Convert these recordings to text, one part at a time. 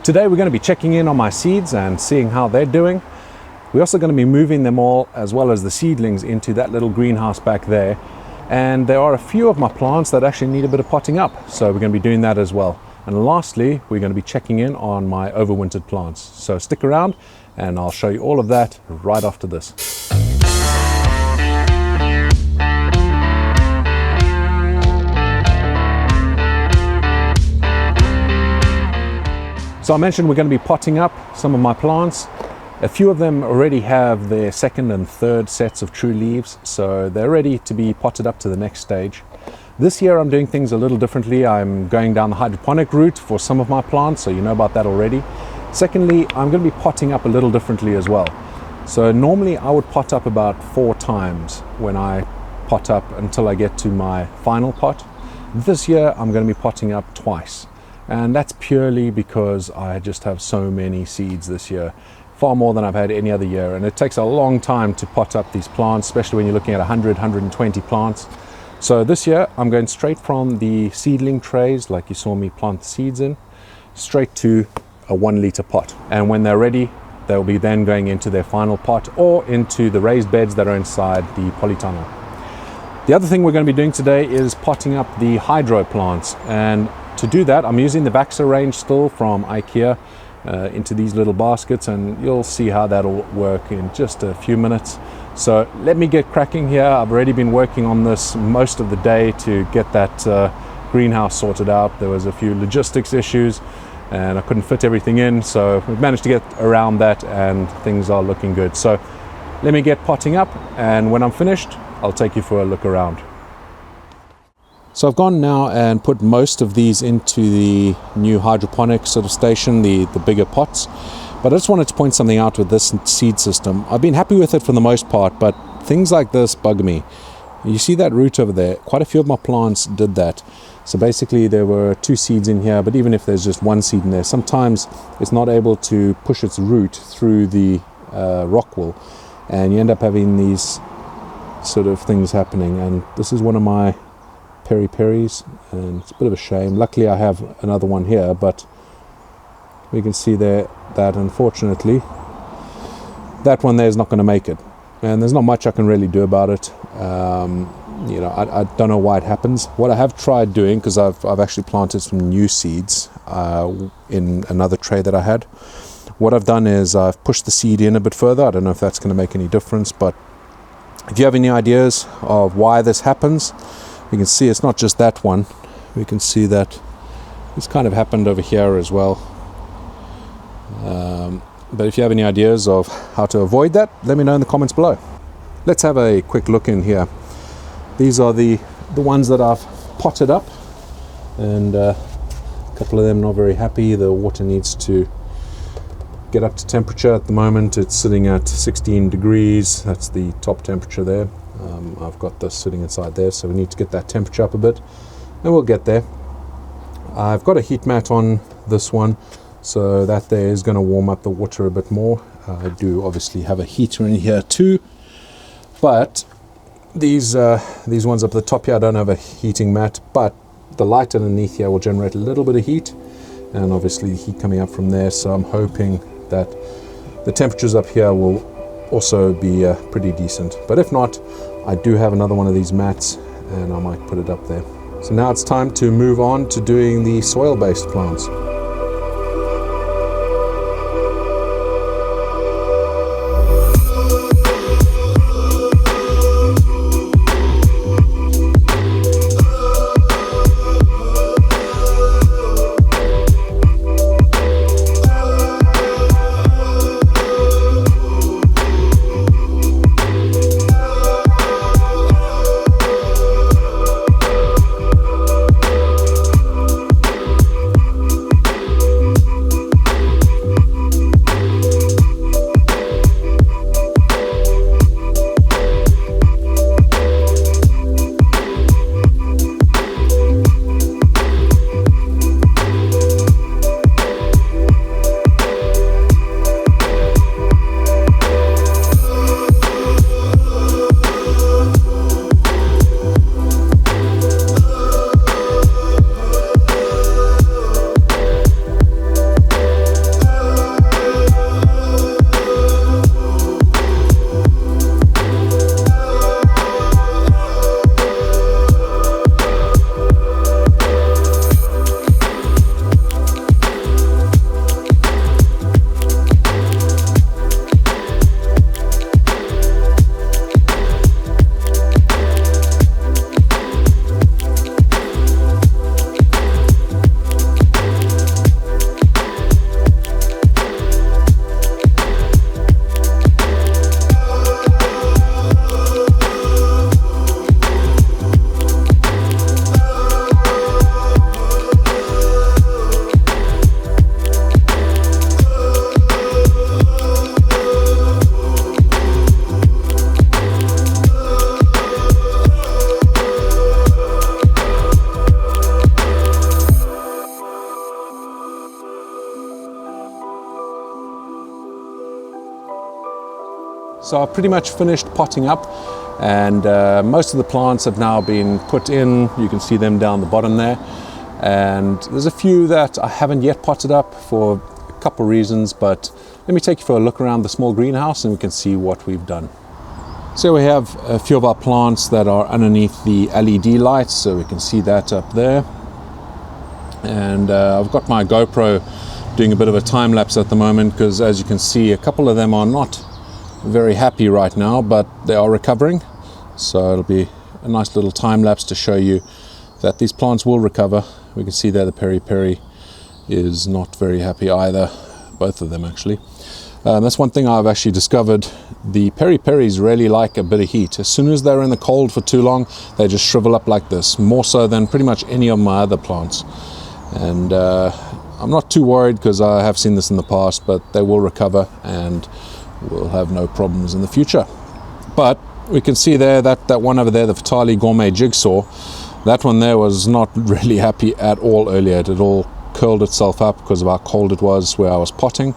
Today we're going to be checking in on my seeds and seeing how they're doing. We're also going to be moving them all, as well as the seedlings, into that little greenhouse back there. And there are a few of my plants that actually need a bit of potting up, so we're going to be doing that as well. And lastly, we're going to be checking in on my overwintered plants. So stick around and I'll show you all of that right after this. So I mentioned we're going to be potting up some of my plants. A few of them already have their second and third sets of true leaves, so they're ready to be potted up to the next stage. This year I'm doing things a little differently. I'm going down the hydroponic route for some of my plants, so you know about that already. Secondly, I'm going to be potting up a little differently as well. So normally I would pot up about 4 times when I pot up until I get to my final pot. This year I'm going to be potting up twice. And that's purely because I just have so many seeds this year, far more than I've had any other year. And it takes a long time to pot up these plants, especially when you're looking at 100, 120 plants. So this year I'm going straight from the seedling trays, like you saw me plant the seeds in, straight to a 1 liter pot. And when they're ready, they'll be then going into their final pot or into the raised beds that are inside the polytunnel. The other thing we're going to be doing today is potting up the hydro plants. And to do that, I'm using the Vaxa range still from IKEA into these little baskets, and you'll see how that'll work in just a few minutes. So let me get cracking here. I've already been working on this most of the day to get that greenhouse sorted out. There was a few logistics issues and I couldn't fit everything in, so we've managed to get around that and things are looking good. So let me get potting up, and when I'm finished, I'll take you for a look around. So I've gone now and put most of these into the new hydroponic sort of station, the bigger pots. But I just wanted to point something out with this seed system. I've been happy with it for the most part, but things like this bug me. You see that root over there? Quite a few of my plants did that. So basically there were 2 seeds in here, but even if there's just 1 seed in there, sometimes it's not able to push its root through the rock wool, and you end up having these sort of things happening. And this is one of my peri-peris, and it's a bit of a shame. Luckily I have another one here, but we can see there that unfortunately that one there is not going to make it, and there's not much I can really do about it. You know, I don't know why it happens. What I have tried doing, because I've actually planted some new seeds in another tray that I had, what I've done is I've pushed the seed in a bit further. I don't know if that's going to make any difference, but if you have any ideas of why this happens, you can see it's not just that one. We can see that it's kind of happened over here as well. But if you have any ideas of how to avoid that, let me know in the comments below. Let's have a quick look in here. These are the ones that I've potted up, and a couple of them not very happy. The water needs to get up to temperature. At the moment it's sitting at 16 degrees. That's the top temperature there. I've got this sitting inside there, so we need to get that temperature up a bit, and we'll get there. I've got a heat mat on this one, so that there is going to warm up the water a bit more. I do obviously have a heater in here too, but these ones up at the top here, I don't have a heating mat, but the light underneath here will generate a little bit of heat, and obviously heat coming up from there. So I'm hoping that the temperatures up here will also be pretty decent. But if not, I do have another one of these mats, and I might put it up there. So now it's time to move on to doing the soil-based plants. So I've pretty much finished potting up, and most of the plants have now been put in. You can see them down the bottom there, and there's a few that I haven't yet potted up for a couple of reasons, but let me take you for a look around the small greenhouse and we can see what we've done. So we have a few of our plants that are underneath the LED lights, so we can see that up there. And I've got my GoPro doing a bit of a time lapse at the moment, because as you can see, a couple of them are not very happy right now, but they are recovering. So it'll be a nice little time lapse to show you that these plants will recover. We can see there the peri-peri is not very happy either, both of them actually. That's one thing I've actually discovered. The peri-peris really like a bit of heat. As soon as they're in the cold for too long, they just shrivel up like this, more so than pretty much any of my other plants. And I'm not too worried, because I have seen this in the past, but they will recover and we'll have no problems in the future. But we can see there that one over there, the Vitali Gourmet Jigsaw, that one there was not really happy at all earlier. It had all curled itself up because of how cold it was where I was potting,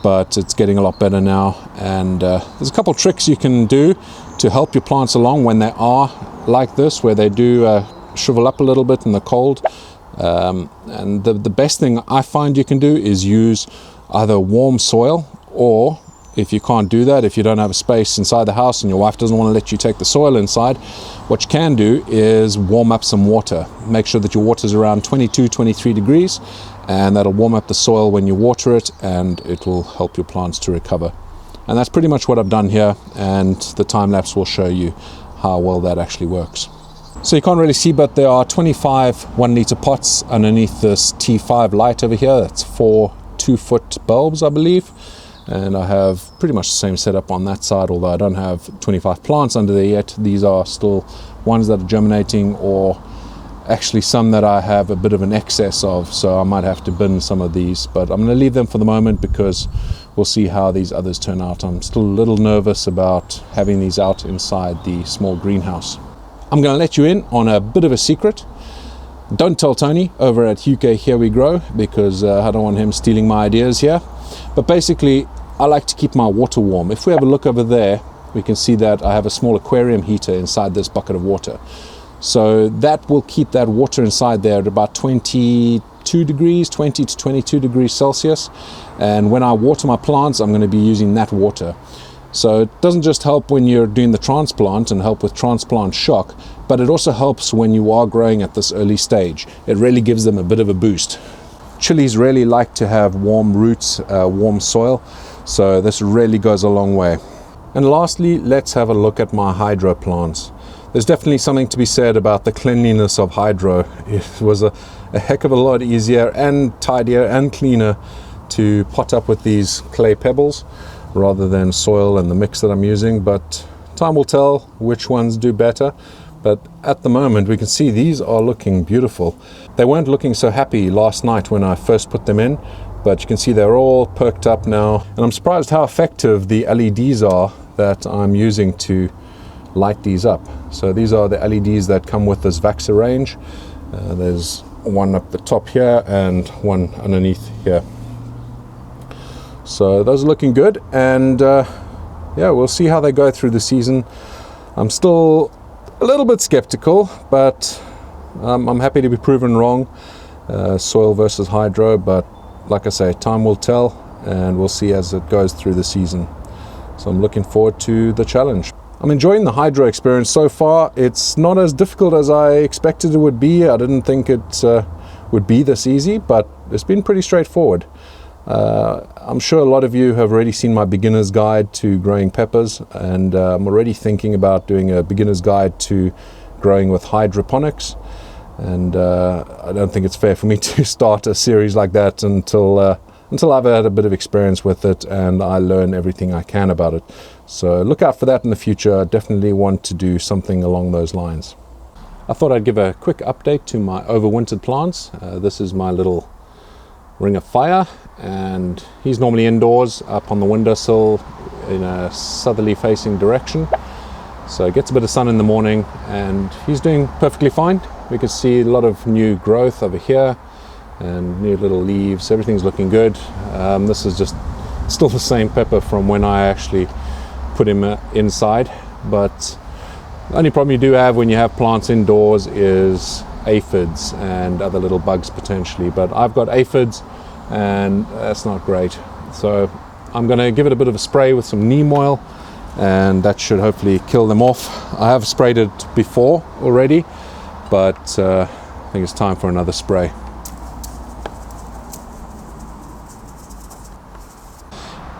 but it's getting a lot better now. And there's a couple tricks you can do to help your plants along when they are like this, where they do shrivel up a little bit in the cold. And the best thing I find you can do is use either warm soil, or if you can't do that, if you don't have a space inside the house and your wife doesn't want to let you take the soil inside, what you can do is warm up some water. Make sure that your water is around 22, 23 degrees, and that'll warm up the soil when you water it, and it will help your plants to recover. And that's pretty much what I've done here, and the time lapse will show you how well that actually works. So you can't really see, but there are 25 1 litre pots underneath this T5 light over here. That's 4 2-foot bulbs, I believe. And I have pretty much the same setup on that side, although I don't have 25 plants under there yet. These are still ones that are germinating, or actually some that I have a bit of an excess of, so I might have to bin some of these. But I'm going to leave them for the moment, because we'll see how these others turn out. I'm still a little nervous about having these out inside the small greenhouse. I'm going to let you in on a bit of a secret. Don't tell Tony over at UK Here We Grow, because I don't want him stealing my ideas here. But basically, I like to keep my water warm. If we have a look over there, we can see that I have a small aquarium heater inside this bucket of water. So that will keep that water inside there at about 22 degrees, 20 to 22 degrees Celsius. And when I water my plants, I'm going to be using that water. So it doesn't just help when you're doing the transplant and help with transplant shock, but it also helps when you are growing at this early stage. It really gives them a bit of a boost. Chilies really like to have warm roots, warm soil, so this really goes a long way. And lastly, let's have a look at my hydro plants. There's definitely something to be said about the cleanliness of hydro. It was a heck of a lot easier and tidier and cleaner to pot up with these clay pebbles rather than soil and the mix that I'm using, but time will tell which ones do better. But at the moment we can see these are looking beautiful. They weren't looking so happy last night when I first put them in, but you can see they're all perked up now, and I'm surprised how effective the LEDs are that I'm using to light these up. So these are the LEDs that come with this Vaxa range. There's one up the top here and one underneath here. So those are looking good, and yeah, we'll see how they go through the season. I'm still a little bit skeptical, but I'm happy to be proven wrong. Soil versus hydro, but like I say, time will tell, and we'll see as it goes through the season. So I'm looking forward to the challenge. I'm enjoying the hydro experience so far. It's not as difficult as I expected it would be. I didn't think it would be this easy, but it's been pretty straightforward. I'm sure a lot of you have already seen my beginner's guide to growing peppers, and I'm already thinking about doing a beginner's guide to growing with hydroponics. And I don't think it's fair for me to start a series like that until I've had a bit of experience with it and I learn everything I can about it. So look out for that in the future. I definitely want to do something along those lines. I thought I'd give a quick update to my overwintered plants. This is my little ring of fire, and he's normally indoors up on the windowsill in a southerly facing direction, so it gets a bit of sun in the morning, and he's doing perfectly fine. We can see a lot of new growth over here and new little leaves. Everything's looking good. This is just still the same pepper from when I actually put him inside. But the only problem you do have when you have plants indoors is aphids and other little bugs potentially. But I've got aphids and that's not great. So I'm going to give it a bit of a spray with some neem oil, and that should hopefully kill them off. I have sprayed it before already, but I think it's time for another spray.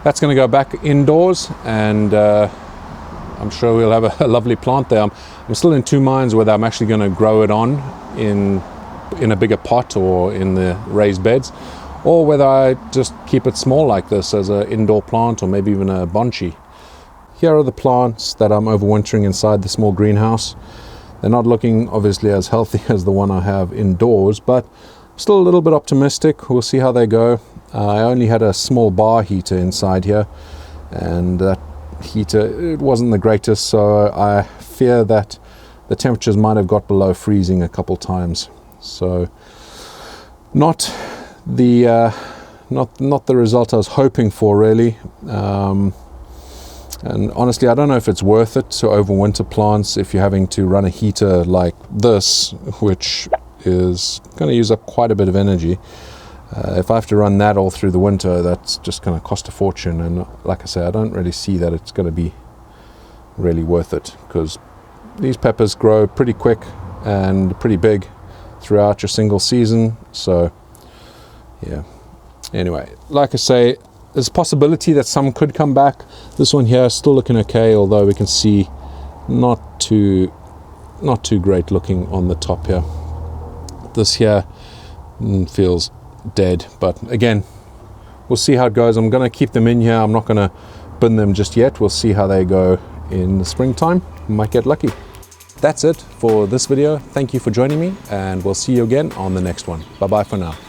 That's going to go back indoors, and I'm sure we'll have a lovely plant there. I'm still in two minds whether I'm actually going to grow it on in a bigger pot or in the raised beds, or whether I just keep it small like this as an indoor plant, or maybe even a bonsai. Here are the plants that I'm overwintering inside the small greenhouse. They're not looking obviously as healthy as the one I have indoors, but still a little bit optimistic. We'll see how they go. I only had a small bar heater inside here, and that heater, it wasn't the greatest, so I fear that the temperatures might have got below freezing a couple times. So not the result I was hoping for, really. And honestly, I don't know if it's worth it to overwinter plants if you're having to run a heater like this, which is going to use up quite a bit of energy. If I have to run that all through the winter, that's just going to cost a fortune. And like I say, I don't really see that it's going to be really worth it, because these peppers grow pretty quick and pretty big throughout your single season. So yeah, anyway, like I say, there's a possibility that some could come back. This one here is still looking okay, although we can see not too great looking on the top here. This here feels dead, but again, we'll see how it goes. I'm going to keep them in here. I'm not going to bin them just yet. We'll see how they go in the springtime. We might get lucky. That's it for this video. Thank you for joining me, and we'll see you again on the next one. Bye bye for now.